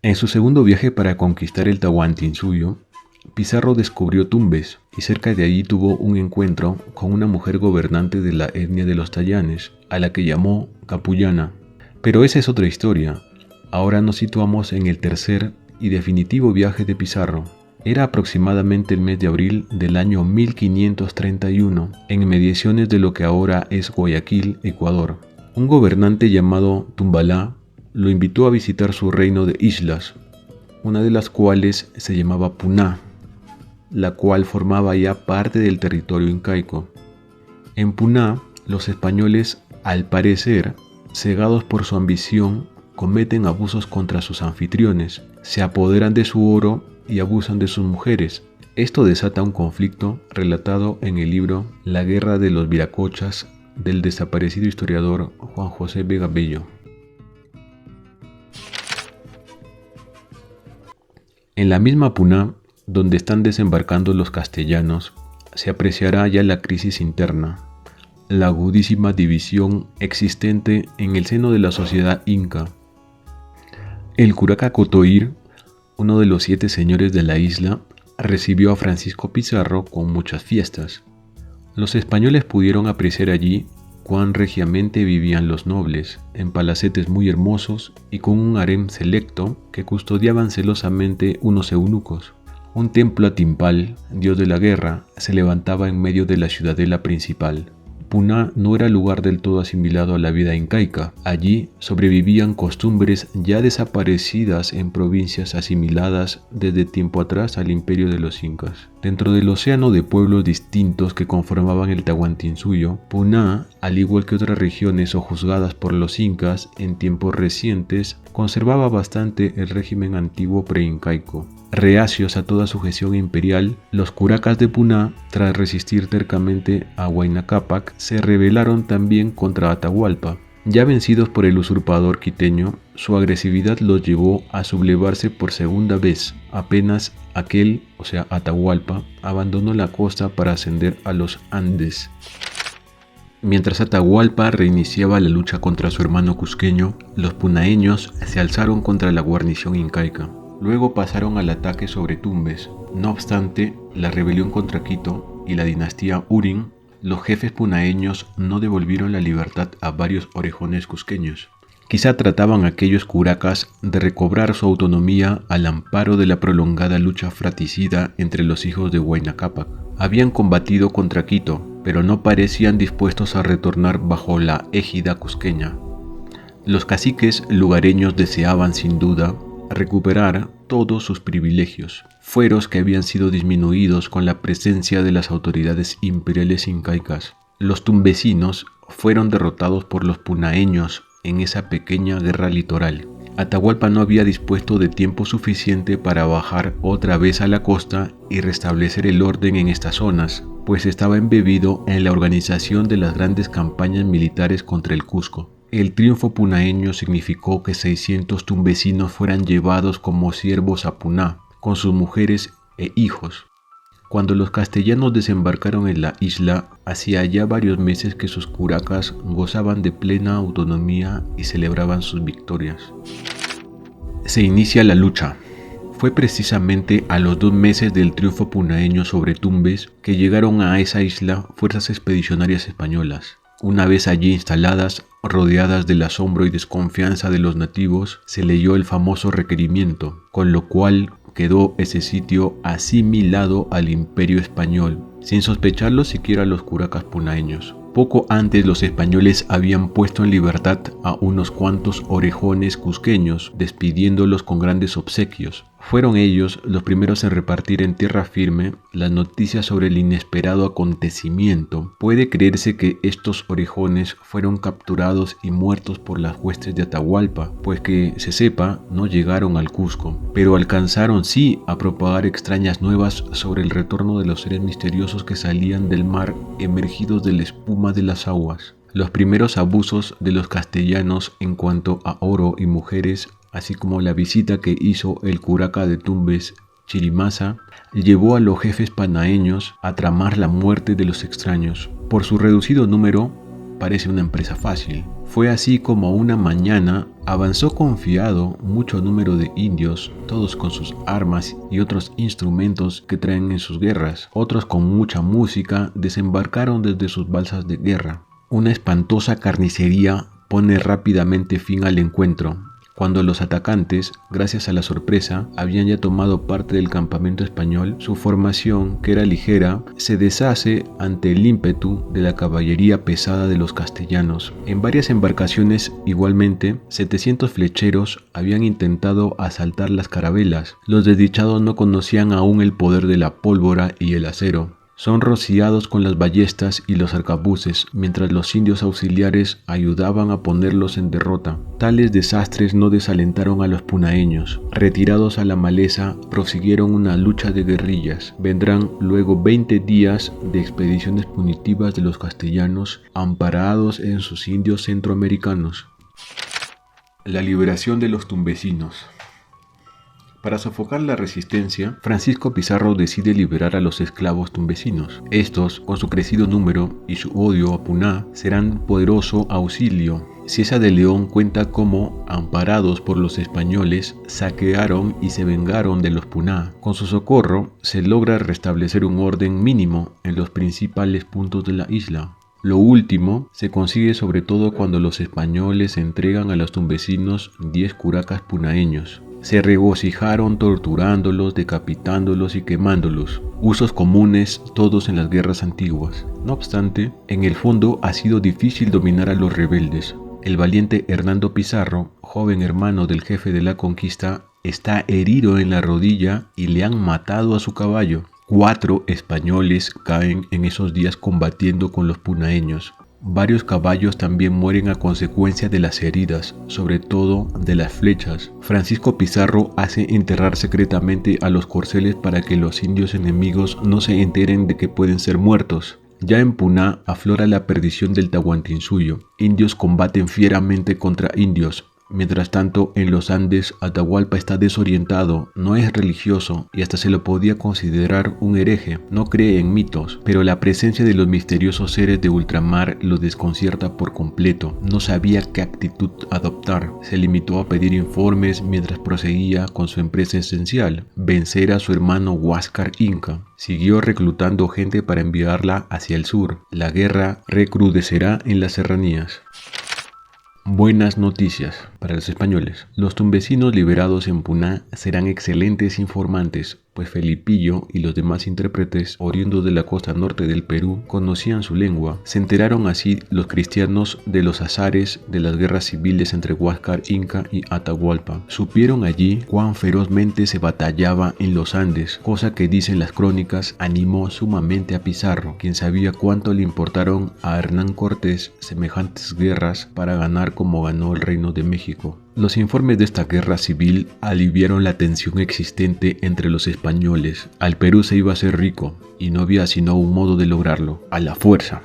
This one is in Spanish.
En su segundo viaje para conquistar el Tahuantinsuyo, Pizarro descubrió Tumbes y cerca de allí tuvo un encuentro con una mujer gobernante de la etnia de los Tayanes, a la que llamó Capullana. Pero esa es otra historia. Ahora nos situamos en el tercer y definitivo viaje de Pizarro. Era aproximadamente el mes de abril del año 1531, en inmediaciones de lo que ahora es Guayaquil, Ecuador. Un gobernante llamado Tumbalá lo invitó a visitar su reino de islas, una de las cuales se llamaba Puná, la cual formaba ya parte del territorio incaico. En Puná, los españoles, al parecer, cegados por su ambición, cometen abusos contra sus anfitriones, se apoderan de su oro y abusan de sus mujeres. Esto desata un conflicto relatado en el libro La Guerra de los Viracochas del desaparecido historiador Juan José Vega Bello. En la misma Puná, donde están desembarcando los castellanos, se apreciará ya la crisis interna, la agudísima división existente en el seno de la sociedad inca. El curaca Cotoir, uno de los 7 señores de la isla, recibió a Francisco Pizarro con muchas fiestas. Los españoles pudieron apreciar allí cuán regiamente vivían los nobles, en palacetes muy hermosos y con un harem selecto que custodiaban celosamente unos eunucos. Un templo a Timpal, dios de la guerra, se levantaba en medio de la ciudadela principal. Puná no era lugar del todo asimilado a la vida incaica. Allí sobrevivían costumbres ya desaparecidas en provincias asimiladas desde tiempo atrás al imperio de los incas. Dentro del océano de pueblos distintos que conformaban el Tahuantinsuyo, Puná, al igual que otras regiones sojuzgadas por los incas en tiempos recientes, conservaba bastante el régimen antiguo preincaico. Reacios a toda sujeción imperial, los curacas de Puná, tras resistir tercamente a Huayna Cápac, se rebelaron también contra Atahualpa. Ya vencidos por el usurpador quiteño, su agresividad los llevó a sublevarse por segunda vez, apenas aquel, o sea Atahualpa, abandonó la costa para ascender a los Andes. Mientras Atahualpa reiniciaba la lucha contra su hermano cusqueño, los punaeños se alzaron contra la guarnición incaica. Luego pasaron al ataque sobre Tumbes. No obstante, la rebelión contra Quito y la dinastía Urín, los jefes punaeños no devolvieron la libertad a varios orejones cusqueños. Quizá trataban aquellos curacas de recobrar su autonomía al amparo de la prolongada lucha fratricida entre los hijos de Huayna Cápac. Habían combatido contra Quito, pero no parecían dispuestos a retornar bajo la égida cusqueña. Los caciques lugareños deseaban sin duda recuperar todos sus privilegios, fueros que habían sido disminuidos con la presencia de las autoridades imperiales incaicas. Los tumbesinos fueron derrotados por los punaeños en esa pequeña guerra litoral. Atahualpa no había dispuesto de tiempo suficiente para bajar otra vez a la costa y restablecer el orden en estas zonas, pues estaba embebido en la organización de las grandes campañas militares contra el Cusco. El triunfo punaeño significó que 600 tumbesinos fueran llevados como siervos a Puná, con sus mujeres e hijos. Cuando los castellanos desembarcaron en la isla, hacía ya varios meses que sus curacas gozaban de plena autonomía y celebraban sus victorias. Se inicia la lucha. Fue precisamente a los 2 meses del triunfo punaeño sobre Tumbes que llegaron a esa isla fuerzas expedicionarias españolas. Una vez allí instaladas, rodeadas del asombro y desconfianza de los nativos, se leyó el famoso requerimiento, con lo cual quedó ese sitio asimilado al imperio español, sin sospecharlo siquiera los curacas punaeños. Poco antes los españoles habían puesto en libertad a unos cuantos orejones cusqueños, despidiéndolos con grandes obsequios. Fueron ellos los primeros en repartir en tierra firme las noticias sobre el inesperado acontecimiento. Puede creerse que estos orejones fueron capturados y muertos por las huestes de Atahualpa, pues que se sepa no llegaron al Cusco, pero alcanzaron sí a propagar extrañas nuevas sobre el retorno de los seres misteriosos que salían del mar emergidos de la espuma de las aguas. Los primeros abusos de los castellanos en cuanto a oro y mujeres, así como la visita que hizo el curaca de Tumbes, Chirimasa, llevó a los jefes panaeños a tramar la muerte de los extraños. Por su reducido número, parece una empresa fácil. Fue así como una mañana avanzó confiado mucho número de indios, todos con sus armas y otros instrumentos que traen en sus guerras. Otros con mucha música desembarcaron desde sus balsas de guerra. Una espantosa carnicería pone rápidamente fin al encuentro, cuando los atacantes, gracias a la sorpresa, habían ya tomado parte del campamento español. Su formación, que era ligera, se deshace ante el ímpetu de la caballería pesada de los castellanos. En varias embarcaciones, igualmente, 700 flecheros habían intentado asaltar las carabelas. Los desdichados no conocían aún el poder de la pólvora y el acero. Son rociados con las ballestas y los arcabuces, mientras los indios auxiliares ayudaban a ponerlos en derrota. Tales desastres no desalentaron a los punaeños. Retirados a la maleza, prosiguieron una lucha de guerrillas. Vendrán luego 20 días de expediciones punitivas de los castellanos, amparados en sus indios centroamericanos. La liberación de los tumbesinos. Para sofocar la resistencia, Francisco Pizarro decide liberar a los esclavos tumbesinos. Estos, con su crecido número y su odio a Puná, serán poderoso auxilio. Cieza de León cuenta cómo, amparados por los españoles, saquearon y se vengaron de los Puná. Con su socorro, se logra restablecer un orden mínimo en los principales puntos de la isla. Lo último se consigue sobre todo cuando los españoles entregan a los tumbesinos 10 curacas punaeños. Se regocijaron torturándolos, decapitándolos y quemándolos, usos comunes todos en las guerras antiguas. No obstante, en el fondo ha sido difícil dominar a los rebeldes. El valiente Hernando Pizarro, joven hermano del jefe de la conquista, está herido en la rodilla y le han matado a su caballo. 4 españoles caen en esos días combatiendo con los punaeños. Varios caballos también mueren a consecuencia de las heridas, sobre todo de las flechas. Francisco Pizarro hace enterrar secretamente a los corceles para que los indios enemigos no se enteren de que pueden ser muertos. Ya en Puná aflora la perdición del Tahuantinsuyo. Indios combaten fieramente contra indios. Mientras tanto, en los Andes, Atahualpa está desorientado, no es religioso y hasta se lo podía considerar un hereje. No cree en mitos, pero la presencia de los misteriosos seres de ultramar lo desconcierta por completo. No sabía qué actitud adoptar. Se limitó a pedir informes mientras proseguía con su empresa esencial, vencer a su hermano Huáscar Inca. Siguió reclutando gente para enviarla hacia el sur. La guerra recrudecerá en las serranías. Buenas noticias para los españoles. Los tumbesinos liberados en Puná serán excelentes informantes, pues Felipillo y los demás intérpretes oriundos de la costa norte del Perú conocían su lengua. Se enteraron así los cristianos de los azares de las guerras civiles entre Huáscar Inca y Atahualpa. Supieron allí cuán ferozmente se batallaba en los Andes, cosa que dicen las crónicas animó sumamente a Pizarro, quien sabía cuánto le importaron a Hernán Cortés semejantes guerras para ganar como ganó el Reino de México. Los informes de esta guerra civil aliviaron la tensión existente entre los españoles. Al Perú se iba a hacer rico y no había sino un modo de lograrlo: a la fuerza.